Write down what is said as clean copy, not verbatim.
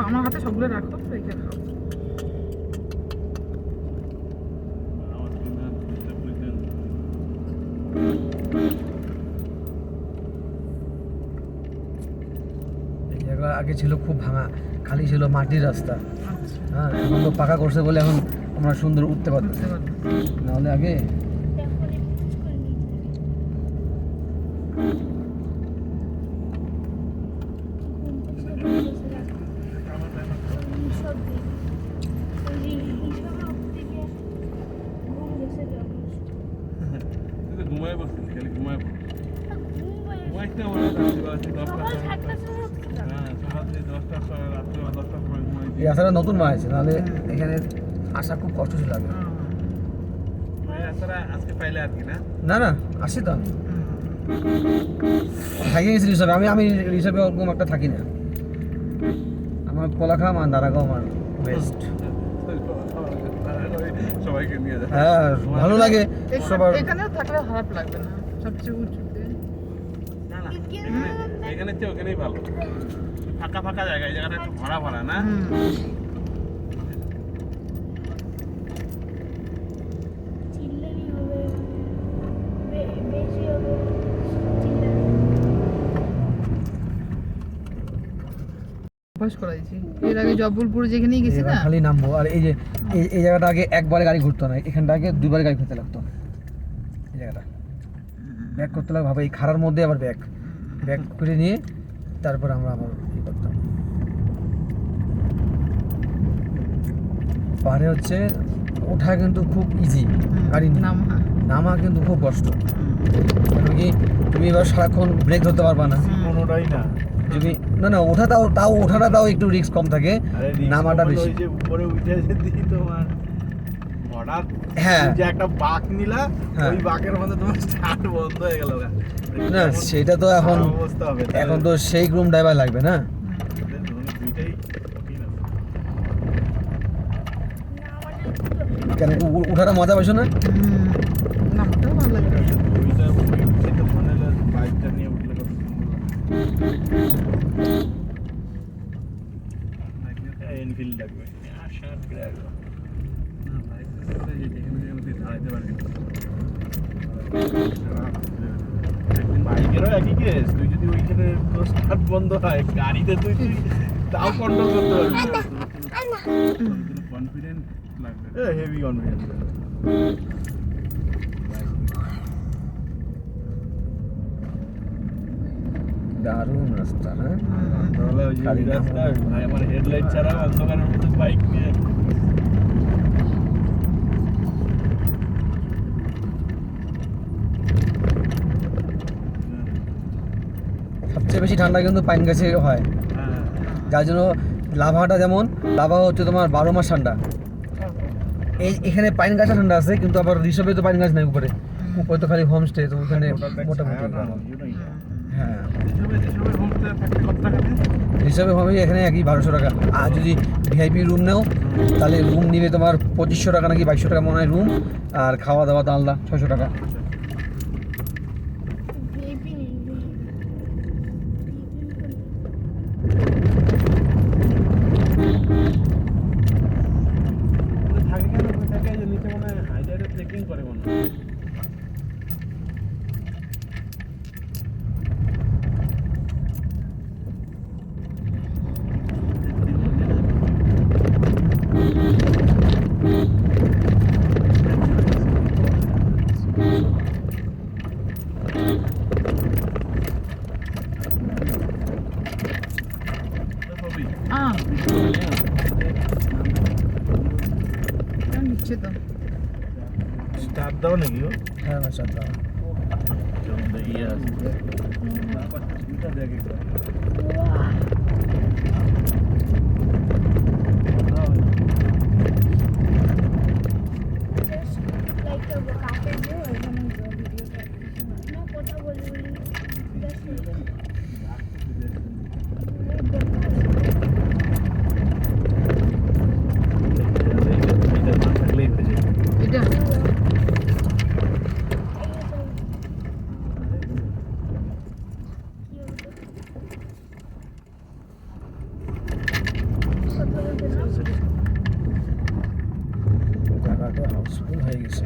আমার হাতে সবগুলো রাখো, রেখে খাও। এই জায়গা আগে ছিল খুব ভাঙা, খালি ছিল মাটির রাস্তা। আচ্ছা, হ্যাঁ, এখন তো পাকা করছে বলে এখন আমরা সুন্দর উঠতে পারছি, বুঝতে পারলাম। নাহলে আগে এই রাস্তাটা নতুন বানাইছে, নাহলে এখানে আসা খুব কষ্ট ছিল আগে। না না, আসি তো আমি থাকি গেছি রিসার্ভে। আমি রিসার্ভে ওরকম একটা থাকি না। আমার কোলাখাম আর দাঁড়াগাঁও আমার বেস্ট। হ্যাঁ, ভালো লাগে সবার। এখানেও থাকলে খারাপ লাগবে না, সবচেয়ে উঁচুতে। এখানে চেয়ে ওখানেই ভালো, ফাঁকা ফাঁকা জায়গা, এই জায়গাটা একটু ভরা ভরা না। অভ্যাস করাইছি, এর আগে জব্বলপুর যেখানেই গেছি এবার না, খালি নামবো। আর এই যে এই জায়গাটা আগে একবারে গাড়ি ঘুরতো না, এখানটা আগে দুইবার গাড়ি ঘুরতে লাগতো। এই জায়গাটা ব্যাক করতে লাগতো, ভাবে এই খাড়ার মধ্যে আবার ব্যাক করে নিয়ে তারপর আমরা আবার ই করতাম। পাহাড়ে হচ্ছে ওঠা কিন্তু খুব ইজি, গাড়ি নিয়ে নামা কিন্তু খুব কষ্ট। কারণ কি তুমি এবার সারাক্ষণ ব্রেক ধরতে পারবা না, কোনোটাই না। যদি না ওঠা তাও ওঠাটা তাও একটু রিস্ক কম থাকে, নামাটা বেশি। উপরে উঠে যেতে তোমার হঠাৎ হ্যাঁ, যে একটা বাঁক নিলা, হ্যাঁ। ওই বাঁকের মধ্যে তোমার স্টার্ট বন্ধ হয়ে গেল। না সেটা তো এখন অবস্থা হবে। এখন তো সেই গ্রুম ড্রাইভার লাগবে না। দুইটাই কেন উঠাটা মজা পাইছো না? নামটাও ভালো লাগে। বাইকটা নিয়ে উঠলে কত সুন্দর এনফিল্ড লাগবে। বাইকেরও একই কেস, তুই যদি ওইখানে স্টার্ট বন্ধ হয়, গাড়িতে তুই তাও কন্ট্রোল করতে পারবি। কনফিডেন্ট লাগবে, হেভি কনফিডেন্স। দারুণ রাস্তা। হ্যাঁ, তাহলে ওই যে রাস্তা ভাই, আমার হেডলাইট ছাড়া অন্ধকারের মধ্যে বাইক নিয়ে সবচেয়ে বেশি ঠান্ডা কিন্তু পাইন গাছে হয়, যার জন্য লাভাটা, যেমন লাভা হচ্ছে তোমার 12 মাস ঠান্ডা। এখানে পাইন গাছে ঠান্ডা আছে, কিন্তু আবার ঋষভে তো পাইন গাছ নেই উপরে তো খালি হোমস্টে, তো ওখানে মোটামুটি। হ্যাঁ, ঋষভে হোমে এখানে একই 1200 টাকা। আর যদি ভিআইপি রুম নেও তাহলে রুম নিবে তোমার 2500 টাকা নাকি 2200 টাকা মনে হয় রুম, আর খাওয়া দাওয়া তো আলাদা 600 টাকা। থাকে কেন থাকে যে নিচে মনে হয় হাইডারে ট্রেকিং করে মনে হয়। নিচ্ছে তো স্টার্ট দাও নাকি গো? হ্যাঁ মাশাআল্লাহ। ইয়ে আছে দেখে এটা স্কুল হয়ে গেছে